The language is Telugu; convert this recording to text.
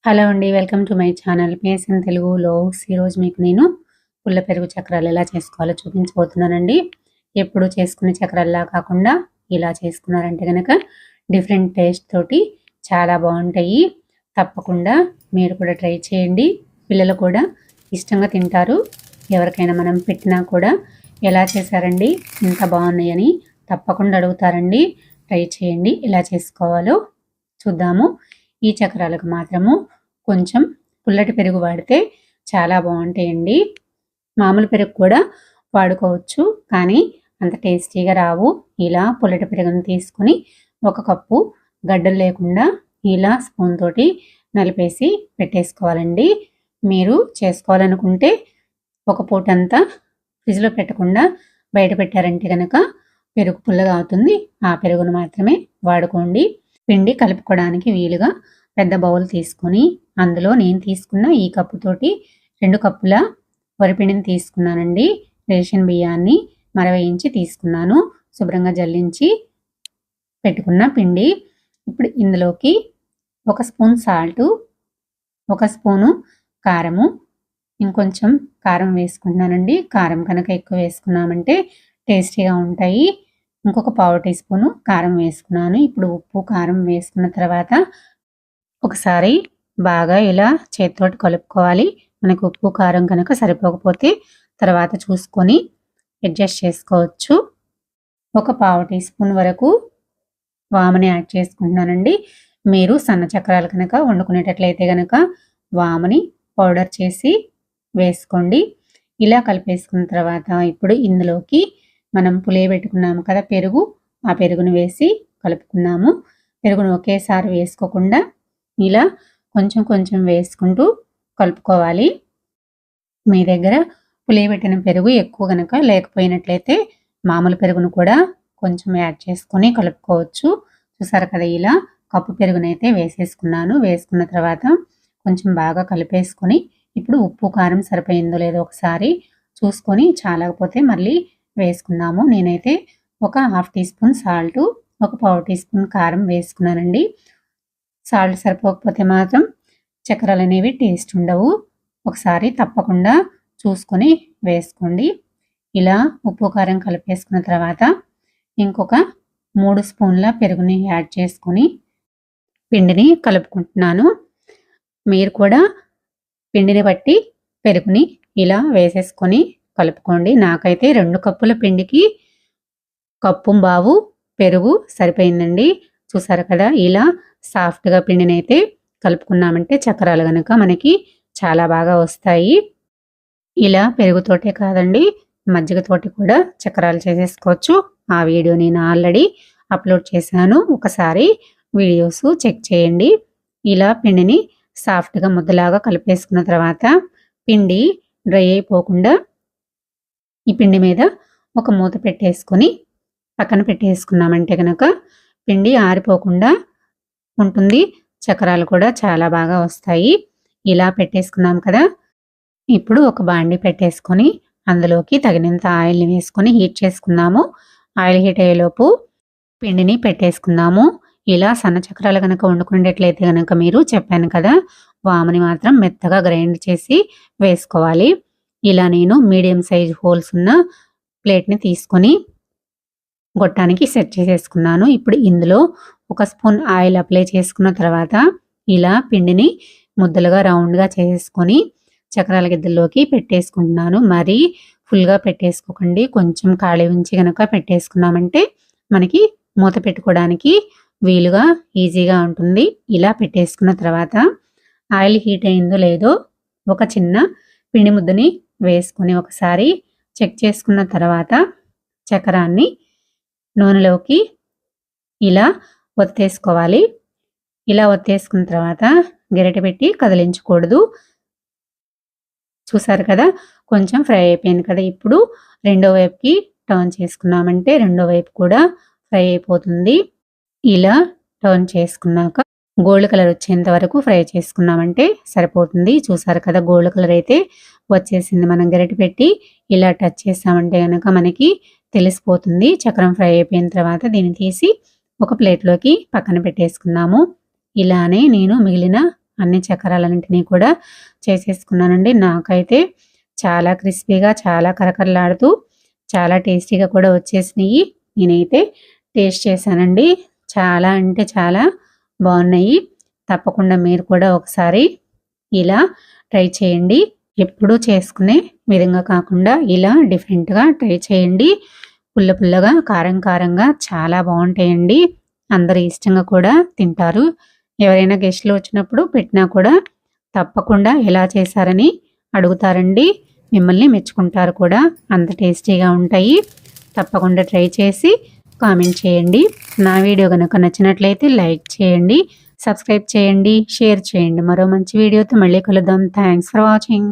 హలో అండి. Welcome to my channel PSN Telugu vlogs. ఈరోజు మీకు నేను పుల్ల పెరుగు చక్రాలు ఎలా చేసుకోవాలో చూపించబోతున్నానండి. ఎప్పుడు చేసుకునే చక్రాల్లా కాకుండా ఇలా చేసుకున్నారంటే గనక డిఫరెంట్ టేస్ట్ తోటి చాలా బాగుంటాయి. తప్పకుండా మీరు కూడా ట్రై చేయండి. పిల్లలు కూడా ఇష్టంగా తింటారు. ఎవరికైనా మనం పెట్టినా కూడా ఎలా చేశారండి, ఇంత బాగున్నాయని తప్పకుండా అడుగుతారండి. ట్రై చేయండి. ఎలా చేసుకోవాలో చూద్దాము. ఈ చక్రాలకు మాత్రము కొంచెం పుల్లటి పెరుగు వాడితే చాలా బాగుంటాయండి. మామూలు పెరుగు కూడా వాడుకోవచ్చు, కానీ అంత టేస్టీగా రావు. ఇలా పుల్లటి పెరుగును తీసుకుని ఒక కప్పు గడ్డలు లేకుండా ఇలా స్పూన్ తోటి నలిపేసి పెట్టేసుకోవాలండి. మీరు చేసుకోవాలనుకుంటే ఒక పూటంతా ఫ్రిడ్జ్లో పెట్టకుండా బయట పెట్టారంటే కనుక పెరుగు పుల్లగా అవుతుంది. ఆ పెరుగును మాత్రమే వాడుకోండి. పిండి కలుపుకోవడానికి వీలుగా పెద్ద బౌల్ తీసుకొని అందులో నేను తీసుకున్న ఈ కప్పుతోటి 2 కప్పుల వరిపిండిని తీసుకున్నానండి. రేషన్ బియ్యాన్ని మరవేయించి తీసుకున్నాను. శుభ్రంగా జల్లించి పెట్టుకున్న పిండి. ఇప్పుడు ఇందులోకి 1 స్పూన్ సాల్టు, 1 స్పూను కారము, ఇంకొంచెం కారం వేసుకుంటున్నానండి. కారం కనుక ఎక్కువ వేసుకున్నామంటే టేస్టీగా ఉంటాయి. ఇంకొక పావు టీ స్పూను కారం వేసుకున్నాను. ఇప్పుడు ఉప్పు కారం వేసుకున్న తర్వాత ఒకసారి బాగా ఇలా చేతితోటి కలుపుకోవాలి. మనకు ఉప్పు కారం కనుక సరిపోకపోతే తర్వాత చూసుకొని అడ్జస్ట్ చేసుకోవచ్చు. ఒక పావు టీ స్పూన్ వరకు వాముని యాడ్ చేసుకుంటున్నానండి. మీరు సన్న చక్రాలు కనుక వండుకునేటట్లయితే కనుక వాముని పౌడర్ చేసి వేసుకోండి. ఇలా కలిపేసుకున్న తర్వాత ఇప్పుడు ఇందులోకి మనం పులియబెట్టుకున్నాము కదా పెరుగు, ఆ పెరుగును వేసి కలుపుకున్నాము. పెరుగును ఒకేసారి వేసుకోకుండా ఇలా కొంచెం కొంచెం వేసుకుంటూ కలుపుకోవాలి. మీ దగ్గర పులియబెట్టిన పెరుగు ఎక్కువ కనుక లేకపోయినట్లయితే మామూలు పెరుగును కూడా కొంచెం యాడ్ చేసుకొని కలుపుకోవచ్చు. చూసారు కదా, ఇలా కప్పు పెరుగునైతే వేసేసుకున్నాను. వేసుకున్న తర్వాత కొంచెం బాగా కలిపేసుకొని ఇప్పుడు ఉప్పు కారం సరిపోయిందో లేదో ఒకసారి చూసుకొని చాలకపోతే మళ్ళీ వేసుకుందాము. నేనైతే ఒక హాఫ్ టీ స్పూన్ సాల్టు, ఒక పావు టీ స్పూన్ కారం వేసుకున్నానండి. సాల్ట్ సరిపోకపోతే మాత్రం చక్రాలు అనేవి టేస్ట్ ఉండవు. ఒకసారి తప్పకుండా చూసుకొని వేసుకోండి. ఇలా ఉప్పు కారం కలిపేసుకున్న తర్వాత ఇంకొక 3 స్పూన్ల పెరుగుని యాడ్ చేసుకొని పిండిని కలుపుకుంటున్నాను. మీరు కూడా పిండిని బట్టి పెరుగుని ఇలా వేసేసుకొని కలుపుకోండి. నాకైతే 2 కప్పుల పిండికి కప్పుంబావు పెరుగు సరిపోయిందండి. చూసారు కదా, ఇలా సాఫ్ట్గా పిండినైతే కలుపుకున్నామంటే చక్రాలు కనుక మనకి చాలా బాగా వస్తాయి. ఇలా పెరుగుతోటే కాదండి, మజ్జిగతోటి కూడా చక్రాలు చేసేసుకోవచ్చు. ఆ వీడియో నేను ఆల్రెడీ అప్లోడ్ చేశాను. ఒకసారి వీడియోస్ చెక్ చేయండి. ఇలా పిండిని సాఫ్ట్గా ముద్దలాగా కలిపేసుకున్న తర్వాత పిండి డ్రై అయిపోకుండా ఈ పిండి మీద ఒక మూత పెట్టేసుకొని పక్కన పెట్టేసుకున్నామంటే కనుక పిండి ఆరిపోకుండా ఉంటుంది. చక్రాలు కూడా చాలా బాగా వస్తాయి. ఇలా పెట్టేసుకున్నాం కదా, ఇప్పుడు ఒక బాండి పెట్టేసుకొని అందులోకి తగినంత ఆయిల్ని వేసుకొని హీట్ చేసుకున్నాము. ఆయిల్ హీట్ అయ్యేలోపు పిండిని పెట్టేసుకుందాము. ఇలా సన్న చక్రాలు కనుక వండుకునేటట్లయితే కనుక మీరు చెప్పాను కదా, వాముని మాత్రం మెత్తగా గ్రైండ్ చేసి వేసుకోవాలి. ఇలా నేను మీడియం సైజ్ హోల్స్ ఉన్న ప్లేట్ని తీసుకొని గొట్టానికి సెట్ చేసేసుకున్నాను. ఇప్పుడు ఇందులో 1 స్పూన్ ఆయిల్ అప్లై చేసుకున్న తర్వాత ఇలా పిండిని ముద్దలుగా రౌండ్గా చేసుకొని చక్రాల గిద్దల్లోకి పెట్టేసుకుంటున్నాను. మరీ ఫుల్గా పెట్టేసుకోకండి. కొంచెం ఖాళీ ఉంచి కనుక పెట్టేసుకున్నామంటే మనకి మూత పెట్టుకోవడానికి వీలుగా ఈజీగా ఉంటుంది. ఇలా పెట్టేసుకున్న తర్వాత ఆయిల్ హీట్ అయిందో లేదో ఒక చిన్న పిండి ముద్దని వేసుకొని ఒకసారి చెక్ చేసుకున్న తర్వాత చక్రాన్ని నూనెలోకి ఇలా ఒత్తేసుకోవాలి. ఇలా ఒత్తేసుకున్న తర్వాత గరిటె పెట్టి కదిలించకూడదు. చూసారు కదా, కొంచెం ఫ్రై అయిపోయింది కదా. ఇప్పుడు రెండో వైపుకి టర్న్ చేసుకున్నామంటే రెండో వైపు కూడా ఫ్రై అయిపోతుంది. ఇలా టర్న్ చేసుకున్నాక గోల్డ్ కలర్ వచ్చేంత వరకు ఫ్రై చేసుకున్నామంటే సరిపోతుంది. చూసారు కదా, గోల్డ్ కలర్ అయితే వచ్చేసింది. మనం గరిటె పెట్టి ఇలా టచ్ చేసామంటే కనుక మనకి తెలిసిపోతుంది. చక్రం ఫ్రై అయిపోయిన తర్వాత దీన్ని తీసి ఒక ప్లేట్లోకి పక్కన పెట్టేసుకున్నాము. ఇలానే నేను మిగిలిన అన్ని చక్రాలన్నింటినీ కూడా చేసేసుకున్నానండి. నాకైతే చాలా క్రిస్పీగా, చాలా కరకరలాడుతూ, చాలా టేస్టీగా కూడా వచ్చేసినాయి. నేనైతే టేస్ట్ చేశానండి. చాలా అంటే చాలా బాగున్నాయి. తప్పకుండా మీరు కూడా ఒకసారి ఇలా ట్రై చేయండి. ఎప్పుడూ చేసుకునే విధంగా కాకుండా ఇలా డిఫరెంట్‌గా ట్రై చేయండి. పుల్ల పుల్లగా, కారం కారంగా చాలా బాగుంటాయండి. అందరూ ఇష్టంగా కూడా తింటారు. ఎవరైనా గెస్ట్‌లు వచ్చినప్పుడు పెట్టినా కూడా తప్పకుండా ఎలా చేశారని అడుగుతారండి. మిమ్మల్ని మెచ్చుకుంటారు కూడా. అంత టేస్టీగా ఉంటాయి. తప్పకుండా ట్రై చేసి కామెంట్ చేయండి. నా వీడియో గనుక నచ్చినట్లయితే లైక్ చేయండి, సబ్స్క్రైబ్ చేయండి, షేర్ చేయండి. మరో మంచి వీడియోతో మళ్ళీ కలుద్దాం. Thanks for watching.